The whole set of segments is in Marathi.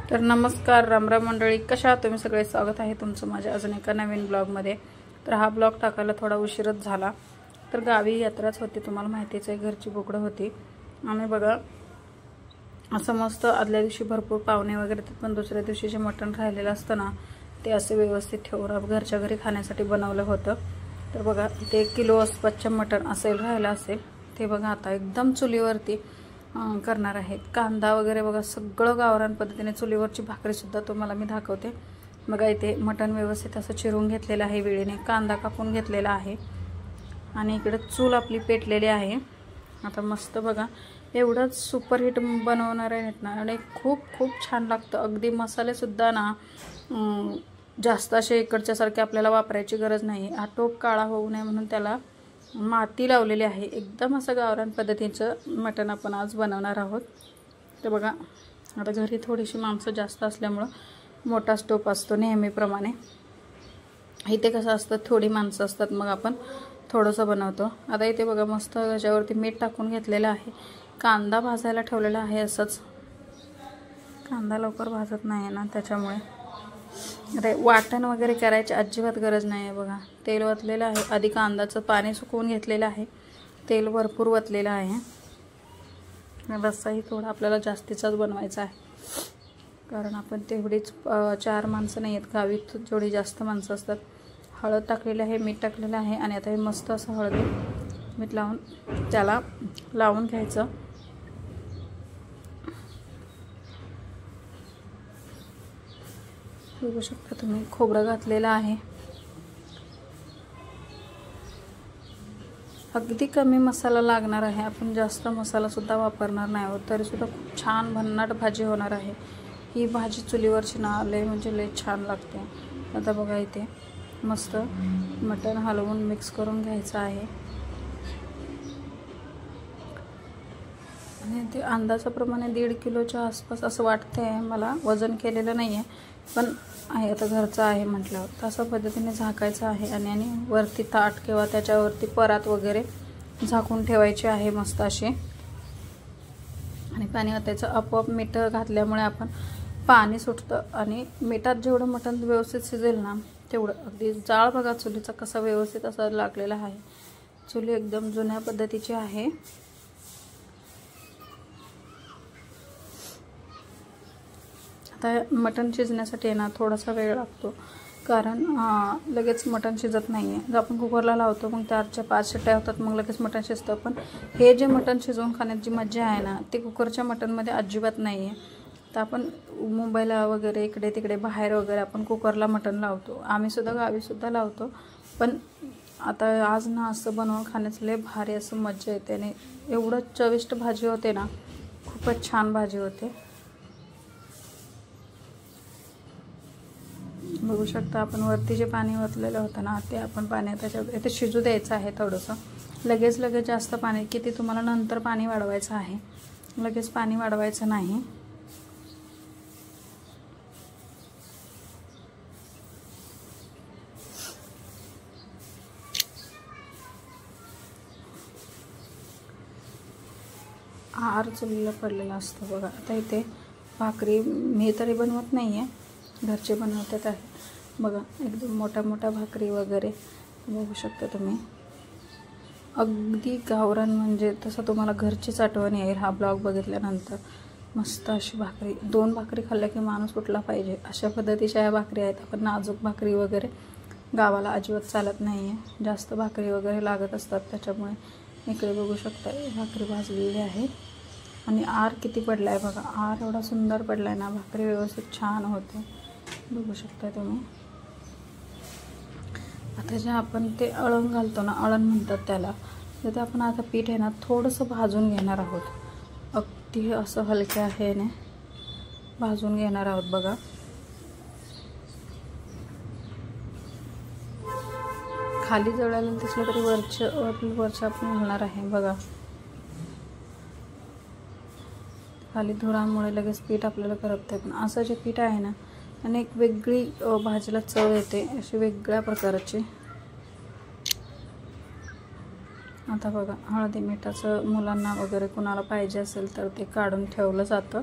तर नमस्कार रामराम मंडळी, कशा आहात तुम्ही सगळे? स्वागत आहे तुमचं माझ्या अजून एका नवीन ब्लॉगमध्ये। तर हा ब्लॉग टाकायला थोडा उशीरच झाला। तर गावी यात्राच होती, तुम्हाला माहितीच आहे, घरची बोकडं होती। आणि बघा असं मस्त आदल्या दिवशी भरपूर पाहुणे वगैरे, पण दुसऱ्या दिवशी जे मटण राहिलेलं असतं ना ते असे व्यवस्थित ठेवून घरच्या घरी खाण्यासाठी बनवलं होतं। तर बघा इथे 1 किलो अस्वच्छ मटण असेल, राहिलं असेल ते बघा आता एकदम चुलीवरती करणार आहे। कांदा वगैरे बघा सगळं गावरान पद्धतीने, चुलीवरची भाकरी सुद्धा तुम्हाला मी दाखवते। बघा इथे मटण व्यवस्थित असं चिरून घेतलेलं आहे, वेळेने कांदा कापून घेतलेला आहे आणि इकडे चूल आपली पेटलेली आहे। आता मस्त बघा एवढंच सुपर हिट बनवणार आहेत ना, आणि खूप खूप छान लागतं। अगदी मसाले सुद्धा ना जास्त असे इकडच्या सारखे आपल्याला वापरायची गरज नाही। हा टोप काळा होऊ नये म्हणून त्याला माती लावलेली आहे। एकदम असं गावरान पद्धतीचं मटण आपण आज बनवणार आहोत। तर बघा आता घरी थोडीशी माणसं जास्त असल्यामुळं मोठा स्टोप असतो नेहमीप्रमाणे। इथे कसं असतं, थोडी माणसं असतात मग आपण थोडंसं बनवतो। आता इथे बघा मस्त त्याच्यावरती मीठ टाकून घेतलेलं आहे, कांदा भाजायला ठेवलेला आहे। असंच कांदा लवकर भाजत नाही ना, त्याच्यामुळे आता वाटण वगैरे करायची अजिबात गरज नाही आहे। बघा तेल वतलेलं आहे, आधी कांद्याचं पाणी सुकवून घेतलेलं आहे, तेल भरपूर वतलेलं आहे। रस्साही थोडा आपल्याला जास्तीचाच बनवायचा आहे, कारण आपण तेवढीच 4 माणसं नाही आहेत, गावी जेवढी जास्त माणसं असतात। हळद टाकलेली आहे, मीठ टाकलेलं आहे आणि आता हे मस्त असं हळदी मीठ लावून त्याला लावून घ्यायचं। बघू शकता तुम्ही, खोबरं घातलेलं आहे। अगदी कमी मसाला लागणार आहे, आपण जास्त मसाला सुद्धा वापरणार नाही आहोत, तरी सुद्धा खूप छान भन्नाट भाजी होणार आहे। ही भाजी चुलीवरची ना लय म्हणजे लय छान लागते। आता बघा इथे मस्त मटण हलवून मिक्स करून घ्यायचं आहे आणि ते अंदाजाप्रमाणे 1.5 किलोच्या आसपास असं वाटतंय मला, वजन केलेलं नाही आहे पण आहे, आता घरचं आहे म्हटल्यावर तशा पद्धतीने झाकायचं आहे आणि वरती ताट किंवा त्याच्यावरती परात वगैरे झाकून ठेवायची आहे मस्त अशी। आणि पाणी ओतायचं, आपोआप मीठ घातल्यामुळे आपण पाणी सुटतं आणि मिठात जेवढं मटण व्यवस्थित शिजेल ना तेवढं। अगदी जाळ बघा चुलीचा कसा व्यवस्थित असा लागलेला आहे, चुली एकदम जुन्या पद्धतीची आहे। आता मटण शिजण्यासाठी ना थोडासा वेळ लागतो, कारण लगेच मटण शिजत नाही आहे। जर आपण कुकरला लावतो मग 4-5 शिट्ट्या होतात, मग लगेच मटण शिजतं। पण हे जे मटण शिजवून खाण्याची मजा आहे ना ती कुकरच्या मटणमध्ये अजिबात नाही आहे। तर आपण मुंबईला वगैरे इकडे तिकडे बाहेर वगैरे आपण कुकरला मटण लावतो, आम्ही सुद्धा गावी सुद्धा लावतो। पण आता आज ना असं बनवून खाण्याचं लय भारी असं मजा येते आणि एवढं चविष्ट भाजी होते ना, खूपच छान भाजी होते। बघू शकता आपण वरती जे पाणी ओतलेलं होतं ना ते आपण पाण्यात त्याच्यावर इथे शिजू द्यायचं आहे थोडंसं। लगेच जास्त पाणी किती तुम्हाला नंतर पाणी वाढवायचं आहे, लगेच पाणी वाढवायचं नाही। आर चुलीला पडलेला असतं बघा। आता इथे भाकरी मी तरी बनवत नाही आहे, घरचे बनवतात आहे। बघा एकदम मोठ्या मोठ्या भाकरी वगैरे बघू शकता तुम्ही, अगदी गावरान, म्हणजे तसं तुम्हाला घरचीच आठवण येईल हा ब्लॉग बघितल्यानंतर। मस्त अशी भाकरी, 2 भाकरी खाल्ल्या की माणूस उठला पाहिजे अशा पद्धतीच्या ह्या भाकरी आहेत। आपण नाजूक भाकरी वगैरे गावाला अजिबात चालत नाही आहे, जास्त भाकरी वगैरे लागत असतात, त्याच्यामुळे इकडे बघू शकता भाकरी भाजलेली आहे। आणि आर किती पडला आहे बघा, आर एवढा सुंदर पडला आहे ना, भाकरी व्यवस्थित छान होते, बघू शकता तुम्ही। आता जे आपण ते अळण घालतो ना, अळण म्हणतात त्याला, तर ते आपण आता पीठ आहे ना थोडंसं भाजून घेणार आहोत, अगदी असं हलक्या ह्याने भाजून घेणार आहोत। बघा खाली जळायला दिसलं तरी वरच्या आपण घालणार आहे। बघा खाली धुरामुळे लगेच पीठ आपल्याला करपते, पण असं जे पीठ आहे ना आणि एक वेगळी भाजीला चव येते अशी वेगळ्या प्रकारची। आता बघा हळदी मिठाचं मुलांना वगैरे कुणाला पाहिजे असेल तर ते काढून ठेवलं जातं,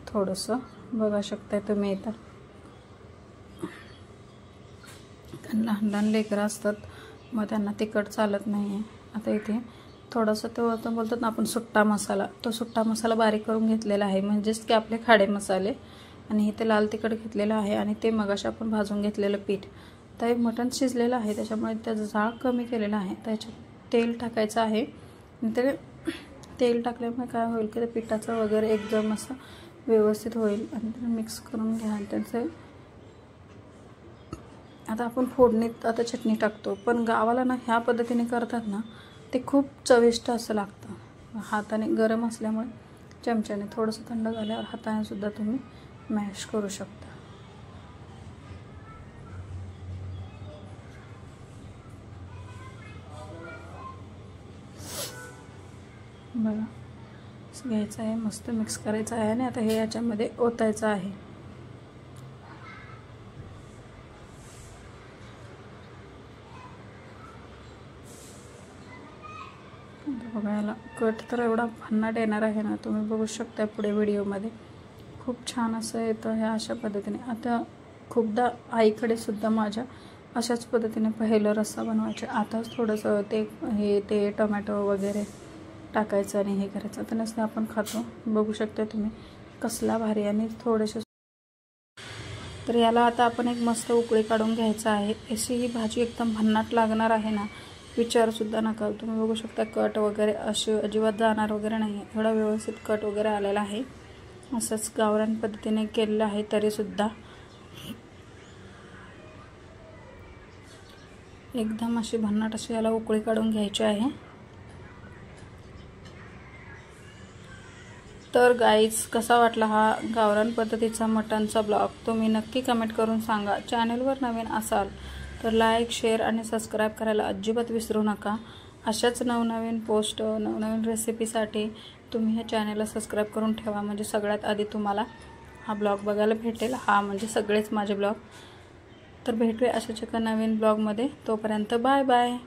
थोडंसं बघा शकताय तुम्ही इथं. लहान लहान लेकरं असतात मग त्यांना तिखट चालत नाही आहे. आता इथे थोडंसं तो बोलतात ना आपण सुट्टा मसाला, तो सुट्टा मसाला बारीक करून घेतलेला आहे, म्हणजेच की आपले खाडे मसाले. आणि इथे लाल तिखट घेतलेलं आहे आणि ते मगाशी आपण भाजून घेतलेलं पीठ. तर मटण शिजलेलं आहे त्याच्यामुळे त्याचं जाळ कमी केलेलं आहे. त्याच्यात तेल टाकायचं आहे. नंतर तेल टाकल्यामुळे काय होईल की त्या पिठाचं वगैरे एकदम असं व्यवस्थित होईल आणि ते मिक्स करून घ्या. त्याचं आता आपण फोडणीत आता चटणी टाकतो, पण गावाला ना ह्या पद्धतीने करतात ना ते खूप चविष्ट असं लागतं. हाताने गरम असल्यामुळे चमच्याने थोडंसं थंड झाल्यावर हाताने सुद्धा तुम्ही मॅश करू शकता. बघा घ्यायचं आहे, मस्त मिक्स करायचं आहे आणि आता हे याच्यामध्ये ओतायचं आहे. बघा याला कट तर एवढा भन्नाट येणार आहे ना, तुम्ही बघू शकता पुढे व्हिडिओमध्ये. खूप छान असं येतं हे अशा पद्धतीने. आता खूपदा आईकडे सुद्धा माझ्या अशाच पद्धतीने पहिलं रस्सा बनवायचे. आताच थोडंसं ते टोमॅटो वगैरे टाकायचं आणि हे करायचं. आता नसतं आपण खातो, बघू शकता तुम्ही कसला भारी. आणि थोडेसे तर याला आता आपण एक मस्त उकळी काढून घ्यायचं आहे. अशी ही भाजी एकदम भन्नाट लागणार आहे ना, विचारसुद्धा नका. तुम्ही बघू शकता कट वगैरे अशी अजिबात जाणार वगैरे नाही, एवढा व्यवस्थित कट वगैरे आलेला आहे. असंच गावरान पद्धतीने केलेलं आहे तरीसुद्धा एकदम अशी भन्नाट अशी याला उकळी काढून घ्यायची आहे. तर गाईज कसा वाटला हा गावरान पद्धतीचा मटणचा ब्लॉग, तुम्ही नक्की कमेंट करून सांगा. चॅनलवर नवीन असाल तर लाईक, शेअर आणि सबस्क्राईब करायला अजिबात विसरू नका. अशाच नवनवीन पोस्ट, नवनवीन रेसिपीसाठी तुम्ही ह्या चॅनलला सबस्क्राईब करून ठेवा, म्हणजे सगळ्यात आधी तुम्हाला हा ब्लॉग बघायला भेटेल. हा म्हणजे सगळेच माझे ब्लॉग. तर भेटूया अशाच एका नवीन ब्लॉगमध्ये. तोपर्यंत बाय बाय.